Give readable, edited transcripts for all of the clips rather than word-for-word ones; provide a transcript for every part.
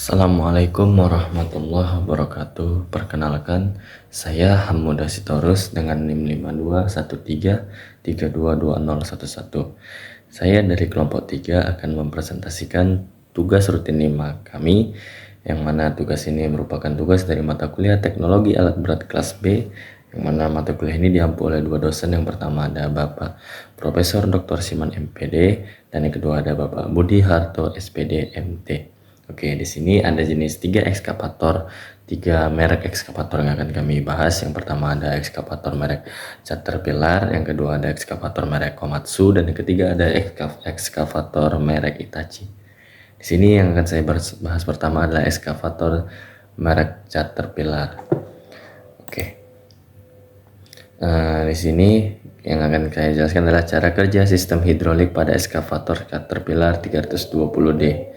Assalamualaikum warahmatullahi wabarakatuh. Perkenalkan, saya Hamuda Sitorus dengan NIM 5213322011. Saya dari kelompok 3 akan mempresentasikan tugas rutin 5 kami, yang mana tugas ini merupakan tugas dari mata kuliah Teknologi Alat Berat kelas B, yang mana mata kuliah ini diampu oleh dua dosen. Yang pertama ada Bapak Profesor Dr. Siman MPD, dan yang kedua ada Bapak Budi Harto SPD MT. Oke, di sini ada jenis 3 ekskavator, 3 merek ekskavator yang akan kami bahas. Yang pertama ada ekskavator merek Caterpillar, yang kedua ada ekskavator merek Komatsu, dan yang ketiga ada ekskavator merek Hitachi. Di sini yang akan saya bahas pertama adalah ekskavator merek Caterpillar. Oke. Di sini yang akan saya jelaskan adalah cara kerja sistem hidrolik pada ekskavator Caterpillar 320D.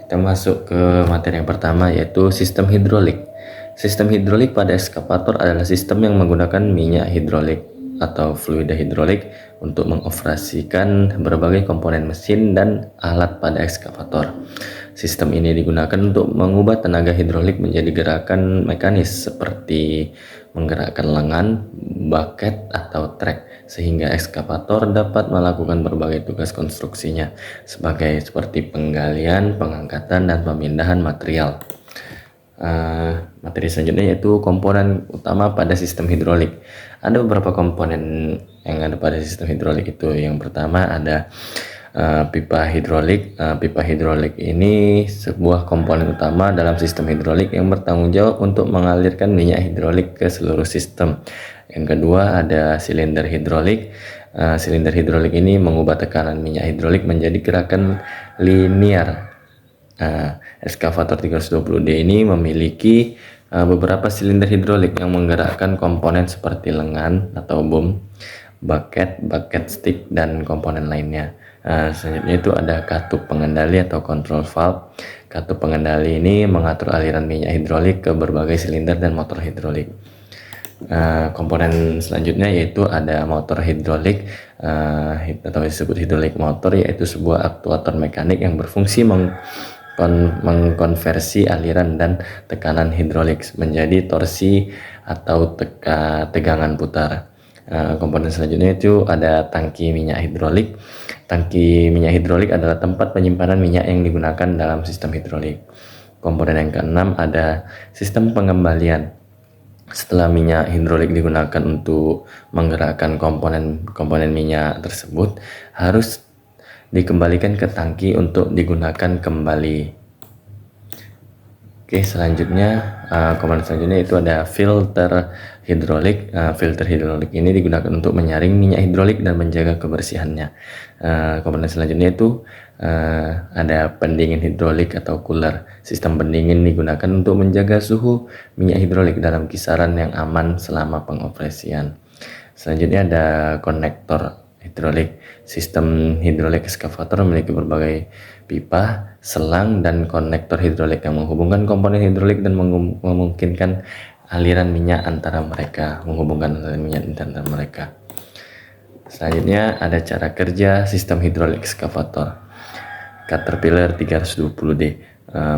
Kita masuk ke materi yang pertama, yaitu sistem hidrolik. Sistem hidrolik pada ekskavator adalah sistem yang menggunakan minyak hidrolik atau fluida hidrolik untuk mengoperasikan berbagai komponen mesin dan alat pada ekskavator. Sistem ini digunakan untuk mengubah tenaga hidrolik menjadi gerakan mekanis seperti menggerakkan lengan, bucket, atau trek, sehingga ekskavator dapat melakukan berbagai tugas konstruksinya seperti penggalian, pengangkatan, dan pemindahan material. Materi selanjutnya yaitu komponen utama pada sistem hidrolik. Ada beberapa komponen yang ada pada sistem hidrolik itu. Yang pertama ada pipa hidrolik. Pipa hidrolik ini sebuah komponen utama dalam sistem hidrolik yang bertanggung jawab untuk mengalirkan minyak hidrolik ke seluruh sistem. Yang kedua ada silinder hidrolik. Silinder hidrolik ini mengubah tekanan minyak hidrolik menjadi gerakan linear. Ekskavator 320D ini memiliki beberapa silinder hidrolik yang menggerakkan komponen seperti lengan atau boom, bucket stick, dan komponen lainnya. Selanjutnya itu ada katup pengendali atau control valve. Katup pengendali ini mengatur aliran minyak hidrolik ke berbagai silinder dan motor hidrolik. Komponen selanjutnya yaitu ada motor hidrolik atau disebut hidrolik motor, yaitu sebuah aktuator mekanik yang berfungsi mengkonversi aliran dan tekanan hidrolik menjadi torsi atau tegangan putar. Komponen selanjutnya itu ada tangki minyak hidrolik. Tangki minyak hidrolik adalah tempat penyimpanan minyak yang digunakan dalam sistem hidrolik. Komponen yang keenam ada sistem pengembalian. Setelah minyak hidrolik digunakan untuk menggerakkan komponen minyak tersebut, harus dikembalikan ke tangki untuk digunakan kembali. Oke, selanjutnya komponen selanjutnya itu ada filter hidrolik. Filter hidrolik ini digunakan untuk menyaring minyak hidrolik dan menjaga kebersihannya. Komponen selanjutnya itu ada pendingin hidrolik atau cooler. Sistem pendingin digunakan untuk menjaga suhu minyak hidrolik dalam kisaran yang aman selama pengoperasian. Selanjutnya ada konektor hidrolik. Sistem hidrolik ekskavator memiliki berbagai pipa, selang, dan konektor hidrolik yang menghubungkan komponen hidrolik dan memungkinkan aliran minyak antara mereka, Selanjutnya ada cara kerja sistem hidrolik ekskavator Caterpillar 320D.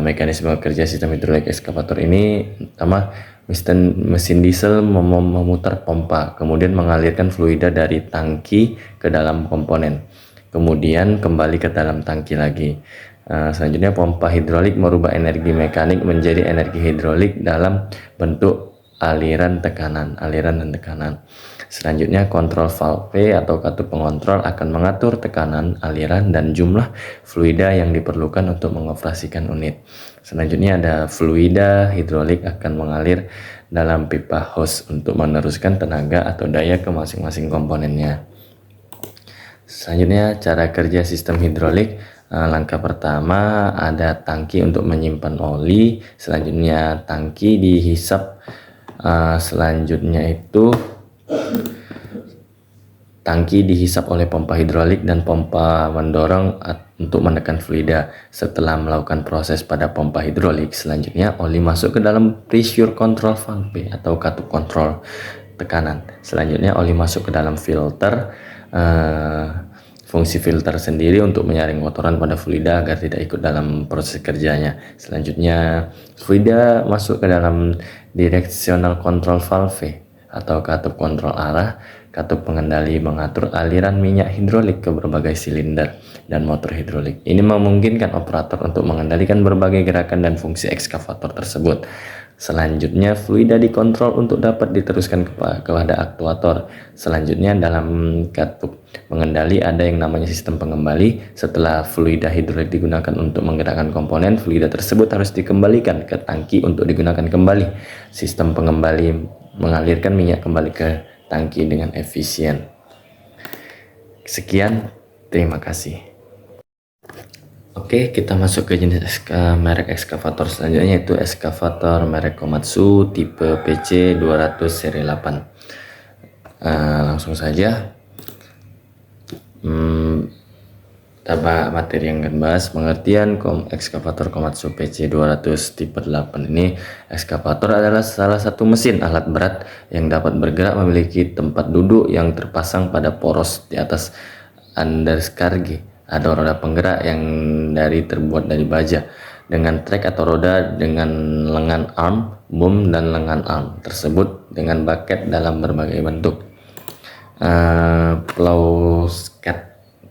Mekanisme kerja sistem hidrolik ekskavator ini pertama, mesin diesel memutar pompa, kemudian mengalirkan fluida dari tangki ke dalam komponen, kemudian kembali ke dalam tangki lagi. Selanjutnya pompa hidrolik merubah energi mekanik menjadi energi hidrolik dalam bentuk aliran dan tekanan. Selanjutnya kontrol valve atau katup pengontrol akan mengatur tekanan, aliran, dan jumlah fluida yang diperlukan untuk mengoperasikan unit. Selanjutnya ada fluida hidrolik akan mengalir dalam pipa hose untuk meneruskan tenaga atau daya ke masing-masing komponennya. Selanjutnya cara kerja sistem hidrolik. Langkah pertama ada tangki untuk menyimpan oli. Selanjutnya tangki dihisap. Selanjutnya itu tangki dihisap oleh pompa hidrolik dan pompa mendorong untuk menekan fluida. Setelah melakukan proses pada pompa hidrolik, selanjutnya oli masuk ke dalam pressure control valve atau katup kontrol tekanan. Selanjutnya oli masuk ke dalam filter fungsi filter sendiri untuk menyaring kotoran pada fluida agar tidak ikut dalam proses kerjanya. Selanjutnya, fluida masuk ke dalam directional control valve atau katup kontrol arah. Katup pengendali mengatur aliran minyak hidrolik ke berbagai silinder dan motor hidrolik. Ini memungkinkan operator untuk mengendalikan berbagai gerakan dan fungsi ekskavator tersebut. Selanjutnya, fluida dikontrol untuk dapat diteruskan kepada aktuator. Selanjutnya, dalam katup pengendali ada yang namanya sistem pengembali. Setelah fluida hidrolik digunakan untuk menggerakkan komponen, fluida tersebut harus dikembalikan ke tangki untuk digunakan kembali. Sistem pengembali mengalirkan minyak kembali ke tangki dengan efisien. Sekian, terima kasih. Oke, kita masuk ke jenis merek ekskavator selanjutnya, yaitu ekskavator merek Komatsu tipe PC 200 seri 8. Langsung saja. Materi yang akan bahas pengertian ekskavator Komatsu PC 200 tipe 8 ini. Ekskavator adalah salah satu mesin alat berat yang dapat bergerak, memiliki tempat duduk yang terpasang pada poros di atas undercarriage. Ada roda penggerak yang terbuat dari baja dengan trek atau roda dengan lengan arm, boom, dan lengan arm tersebut dengan bucket dalam berbagai bentuk. Plow-scat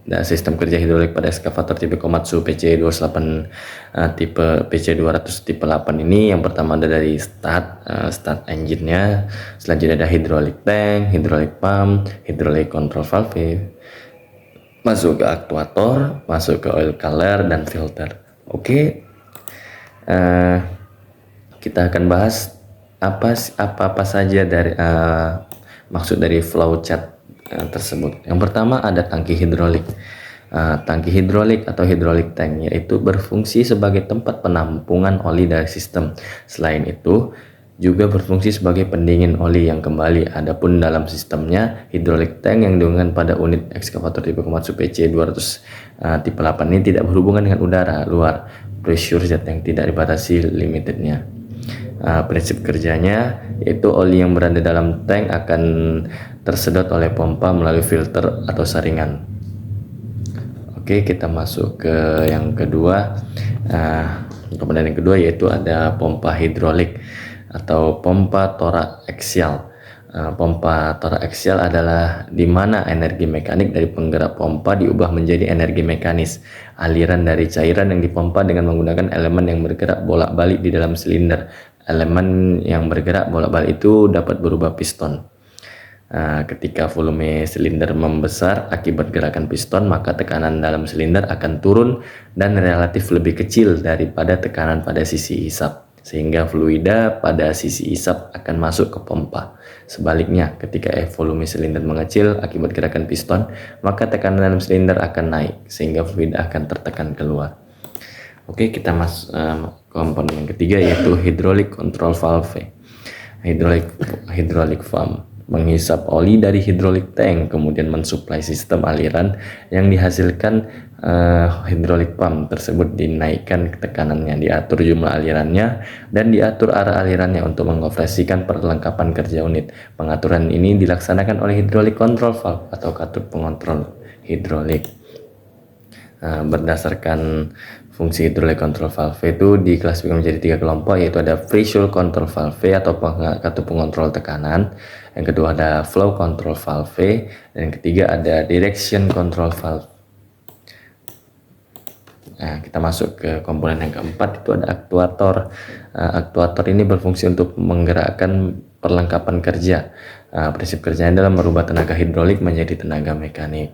dan sistem kerja hidrolik pada ekskavator tipe Komatsu PC 28 tipe PC 200 tipe 8 ini. Yang pertama ada dari start engine-nya, selanjutnya ada hydraulic tank, hydraulic pump, hydraulic control valve, masuk ke aktuator, masuk ke oil cooler dan filter. Oke, kita akan bahas apa saja dari maksud dari flow chart tersebut. Yang pertama ada tangki hidrolik. Tangki hidrolik atau hydraulic tank yaitu berfungsi sebagai tempat penampungan oli dari sistem. Selain itu juga berfungsi sebagai pendingin oli yang kembali. Adapun dalam sistemnya, hydraulic tank yang digunakan pada unit ekskavator tipe Komatsu PC 200 tipe 8 ini tidak berhubungan dengan udara luar, pressure jet yang tidak dibatasi limitednya. Prinsip kerjanya yaitu oli yang berada dalam tank akan tersedot oleh pompa melalui filter atau saringan. Oke, kita masuk ke yang kedua. Kemudian yang kedua yaitu ada pompa hidrolik atau pompa toraksial. Pompa toraksial adalah di mana energi mekanik dari penggerak pompa diubah menjadi energi mekanis. Aliran dari cairan yang dipompa dengan menggunakan elemen yang bergerak bolak-balik di dalam silinder. Elemen yang bergerak bolak-balik itu dapat berubah piston. Ketika volume silinder membesar akibat gerakan piston, maka tekanan dalam silinder akan turun dan relatif lebih kecil daripada tekanan pada sisi isap, sehingga fluida pada sisi isap akan masuk ke pompa. Sebaliknya, ketika volume silinder mengecil akibat gerakan piston, maka tekanan dalam silinder akan naik, sehingga fluida akan tertekan keluar. Oke, kita masuk komponen yang ketiga yaitu hydraulic control valve. Hydraulic valve menghisap oli dari hydraulic tank, kemudian mensuplai sistem aliran yang dihasilkan hydraulic pump tersebut, dinaikkan tekanannya, diatur jumlah alirannya, dan diatur arah alirannya untuk mengoperasikan perlengkapan kerja unit. Pengaturan ini dilaksanakan oleh hydraulic control valve atau katup pengontrol hidrolik. Berdasarkan fungsi hydraulic control valve itu diklasifikasi menjadi 3 kelompok, yaitu ada pressure control valve atau katup pengontrol tekanan, yang kedua ada flow control valve, dan yang ketiga ada direction control valve. Kita masuk ke komponen yang keempat, itu ada aktuator. Aktuator ini berfungsi untuk menggerakkan perlengkapan kerja. Prinsip kerjanya adalah merubah tenaga hidrolik menjadi tenaga mekanik.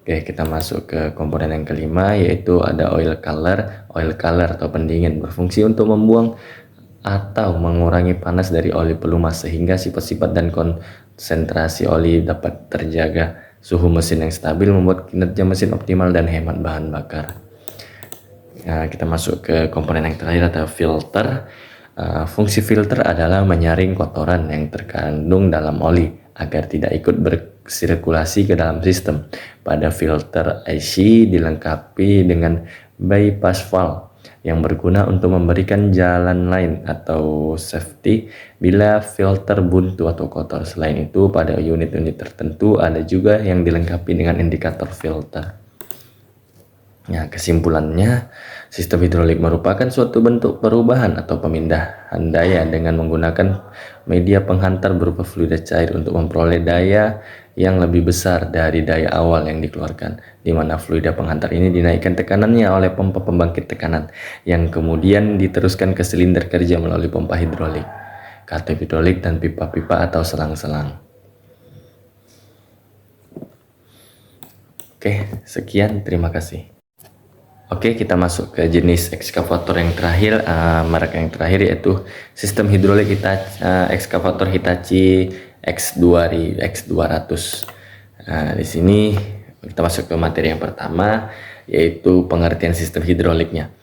Oke, kita masuk ke komponen yang kelima, yaitu ada oil cooler. Oil cooler atau pendingin berfungsi untuk membuang atau mengurangi panas dari oli pelumas sehingga sifat-sifat dan konsentrasi oli dapat terjaga. Suhu mesin yang stabil membuat kinerja mesin optimal dan hemat bahan bakar. Kita masuk ke komponen yang terakhir, ada filter. Fungsi filter adalah menyaring kotoran yang terkandung dalam oli agar tidak ikut bersirkulasi ke dalam sistem. Pada filter IC dilengkapi dengan bypass valve yang berguna untuk memberikan jalan lain atau safety bila filter buntu atau kotor. Selain itu, pada unit-unit tertentu ada juga yang dilengkapi dengan indikator filter. Nah, kesimpulannya, sistem hidrolik merupakan suatu bentuk perubahan atau pemindahan daya dengan menggunakan media penghantar berupa fluida cair untuk memperoleh daya yang lebih besar dari daya awal yang dikeluarkan, di mana fluida penghantar ini dinaikkan tekanannya oleh pompa pembangkit tekanan, yang kemudian diteruskan ke silinder kerja melalui pompa hidrolik, katup hidrolik, dan pipa-pipa atau selang-selang. Oke, sekian, terima kasih. Oke, kita masuk ke jenis ekskavator yang terakhir, merek yang terakhir yaitu sistem hidrolik ekskavator Hitachi X200. Di sini kita masuk ke materi yang pertama, yaitu pengertian sistem hidroliknya.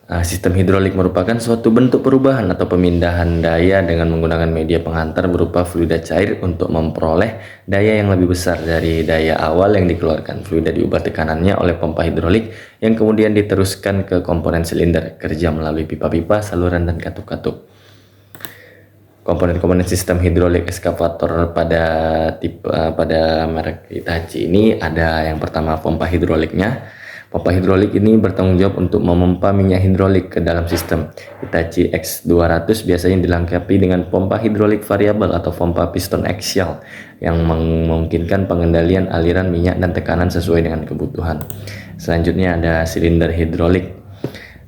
Sistem hidrolik merupakan suatu bentuk perubahan atau pemindahan daya dengan menggunakan media penghantar berupa fluida cair untuk memperoleh daya yang lebih besar dari daya awal yang dikeluarkan. Fluida diubah tekanannya oleh pompa hidrolik yang kemudian diteruskan ke komponen silinder kerja melalui pipa-pipa, saluran, dan katup-katup. Komponen-komponen sistem hidrolik ekskavator pada merek Hitachi ini ada yang pertama pompa hidroliknya. Pompa hidrolik ini bertanggung jawab untuk memompa minyak hidrolik ke dalam sistem. Hitachi X200 biasanya dilengkapi dengan pompa hidrolik variabel atau pompa piston axial yang memungkinkan pengendalian aliran minyak dan tekanan sesuai dengan kebutuhan. Selanjutnya ada silinder hidrolik.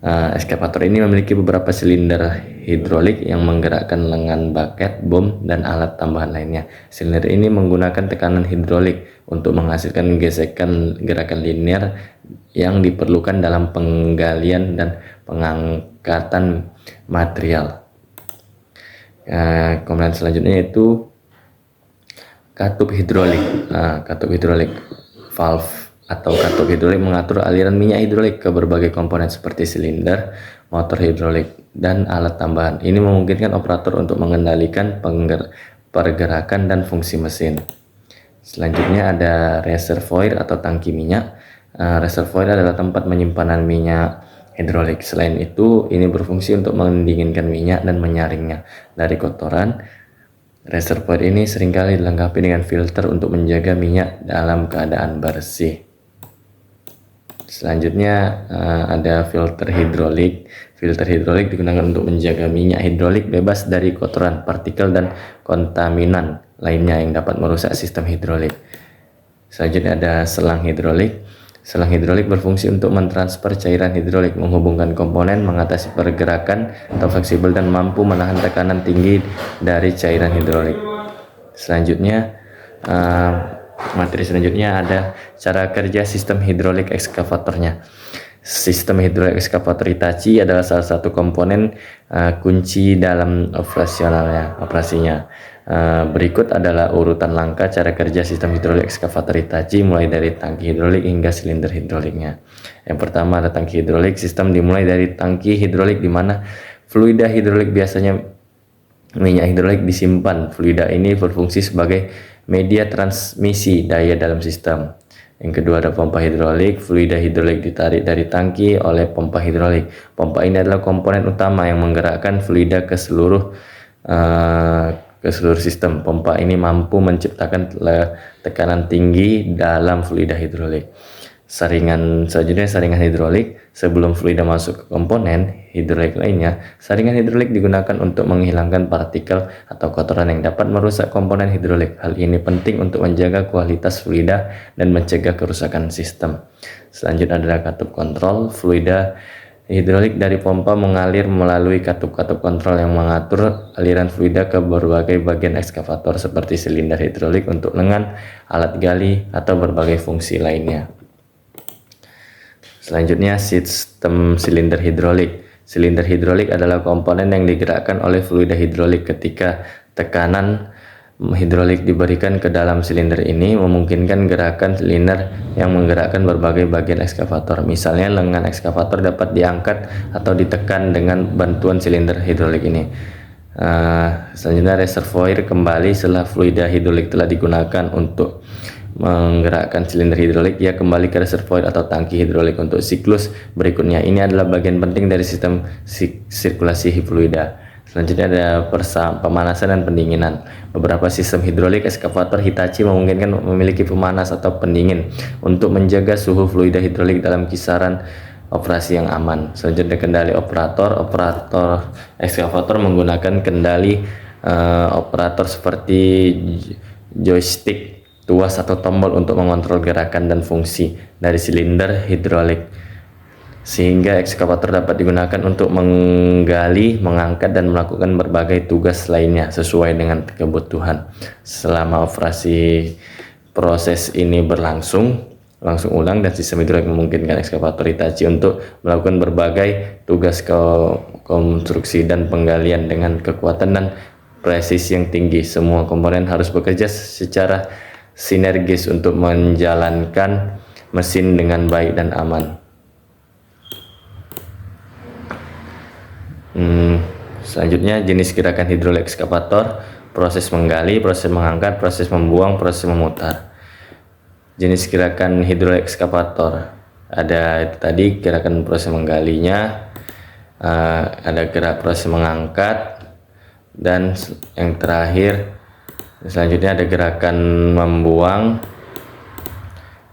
Ekskavator ini memiliki beberapa silinder hidrolik yang menggerakkan lengan baket, bom, dan alat tambahan lainnya. Silinder ini menggunakan tekanan hidrolik untuk menghasilkan gesekan gerakan linear yang diperlukan dalam penggalian dan pengangkatan material. Kemudian selanjutnya yaitu katup hidrolik. Katup hidrolik valve atau katup hidrolik mengatur aliran minyak hidrolik ke berbagai komponen seperti silinder, motor hidrolik, dan alat tambahan. Ini memungkinkan operator untuk mengendalikan pergerakan dan fungsi mesin. Selanjutnya ada reservoir atau tangki minyak. Reservoir adalah tempat penyimpanan minyak hidrolik. Selain itu, ini berfungsi untuk mendinginkan minyak dan menyaringnya dari kotoran. Reservoir ini seringkali dilengkapi dengan filter untuk menjaga minyak dalam keadaan bersih. Selanjutnya ada filter hidrolik. Filter hidrolik digunakan untuk menjaga minyak hidrolik bebas dari kotoran, partikel, dan kontaminan lainnya yang dapat merusak sistem hidrolik. Selanjutnya ada selang hidrolik. Selang hidrolik berfungsi untuk mentransfer cairan hidrolik, menghubungkan komponen, mengatasi pergerakan atau fleksibel, dan mampu menahan tekanan tinggi dari cairan hidrolik. Selanjutnya materi selanjutnya ada cara kerja sistem hidrolik ekskavatornya. Sistem hidrolik ekskavator Hitachi adalah salah satu komponen kunci dalam operasinya. Berikut adalah urutan langkah cara kerja sistem hidrolik ekskavator Hitachi mulai dari tangki hidrolik hingga silinder hidroliknya. Yang pertama ada tangki hidrolik. Sistem dimulai dari tangki hidrolik di mana fluida hidrolik biasanya minyak hidrolik disimpan. Fluida ini berfungsi sebagai media transmisi daya dalam sistem. Yang kedua ada pompa hidrolik. Fluida hidrolik ditarik dari tangki oleh pompa hidrolik. Pompa ini adalah komponen utama yang menggerakkan fluida ke seluruh sistem. Pompa ini mampu menciptakan tekanan tinggi dalam fluida hidrolik. Selanjutnya saringan hidrolik. Sebelum fluida masuk ke komponen hidrolik lainnya, saringan hidrolik digunakan untuk menghilangkan partikel atau kotoran yang dapat merusak komponen hidrolik. Hal ini penting untuk menjaga kualitas fluida dan mencegah kerusakan sistem. Selanjutnya adalah katup kontrol. Fluida hidrolik dari pompa mengalir melalui katup-katup kontrol yang mengatur aliran fluida ke berbagai bagian ekskavator seperti silinder hidrolik untuk lengan, alat gali, atau berbagai fungsi lainnya. Selanjutnya sistem silinder hidrolik. Silinder hidrolik adalah komponen yang digerakkan oleh fluida hidrolik. Ketika tekanan hidrolik diberikan ke dalam silinder ini, memungkinkan gerakan silinder yang menggerakkan berbagai bagian ekskavator. Misalnya lengan ekskavator dapat diangkat atau ditekan dengan bantuan silinder hidrolik ini. Selanjutnya reservoir kembali setelah fluida hidrolik telah digunakan untuk menggerakkan silinder hidrolik, ia kembali ke reservoir atau tangki hidrolik untuk siklus berikutnya. Ini adalah bagian penting dari sistem sirkulasi fluida. Selanjutnya ada pemanasan dan pendinginan. Beberapa sistem hidrolik ekskavator Hitachi memungkinkan memiliki pemanas atau pendingin untuk menjaga suhu fluida hidrolik dalam kisaran operasi yang aman. Selanjutnya kendali operator. Operator ekskavator menggunakan kendali operator seperti joystick, tuas atau tombol untuk mengontrol gerakan dan fungsi dari silinder hidrolik, sehingga ekskavator dapat digunakan untuk menggali, mengangkat, dan melakukan berbagai tugas lainnya sesuai dengan kebutuhan. Selama operasi proses ini berlangsung ulang, dan sistem hidrolik memungkinkan ekskavator Hitachi untuk melakukan berbagai tugas konstruksi dan penggalian dengan kekuatan dan presisi yang tinggi. Semua komponen harus bekerja secara sinergis untuk menjalankan mesin dengan baik dan aman. Selanjutnya jenis gerakan hidrolik ekskavator: proses menggali, proses mengangkat, proses membuang, proses memutar. Jenis gerakan hidrolik ekskavator ada itu tadi, gerakan proses menggalinya, ada gerak proses mengangkat, dan yang terakhir selanjutnya ada gerakan membuang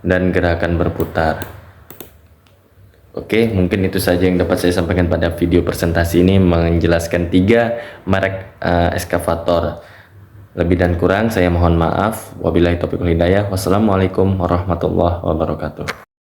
dan gerakan berputar. Oke, mungkin itu saja yang dapat saya sampaikan pada video presentasi ini, menjelaskan 3 merek ekskavator. Lebih dan kurang saya mohon maaf. Wabillahi taufiq wal hidayah. Wassalamualaikum warahmatullahi wabarakatuh.